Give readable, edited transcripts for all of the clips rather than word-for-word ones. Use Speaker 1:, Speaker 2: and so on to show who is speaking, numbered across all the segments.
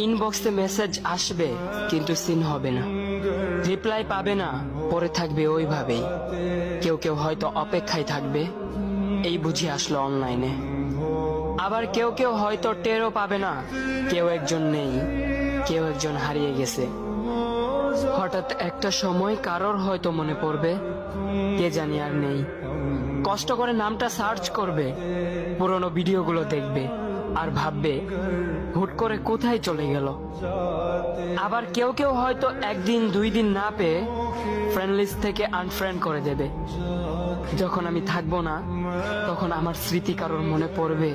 Speaker 1: ইনবক্সে মেসেজ আসবে কিন্তু সিন হবে না, রিপ্লাই পাবে না, পরে থাকবে ওইভাবেই। কেউ কেউ হয়তো অপেক্ষায় থাকবে, এই বুঝি আসলো অনলাইনে। আবার কেউ কেউ হয়তো টেরও পাবে না, কেউ একজন নেই, কেউ একজন হারিয়ে গেছে। হঠাৎ একটা সময় কারোর হয়তো মনে পড়বে, কে জানি আর নেই। কষ্ট করে নামটা সার্চ করবে, পুরনো ভিডিওগুলো দেখবে আর ভাববে হুট করে কোথায় চলে গেল। আবার কেউ কেউ হয়তো একদিন দুই দিন না পেয়ে ফ্রেন্ড লিস্ট থেকে আনফ্রেন্ড করে দেবে। যখন আমি থাকবো না তখন আমার স্মৃতি কারোর মনে পড়বে,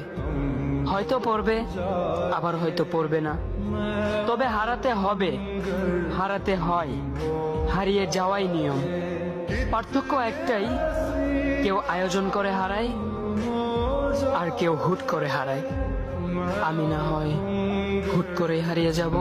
Speaker 1: হয়তো পড়বে, আবার হয়তো পড়বে না। তবে হারাতে হবে, হারাতে হয়, হারিয়ে যাওয়াই নিয়ম। পার্থক্য একটাই, কেউ আয়োজন করে হারায় আর কেউ হুট করে হারায়। আমি না হয় হুট করে হারিয়ে যাব।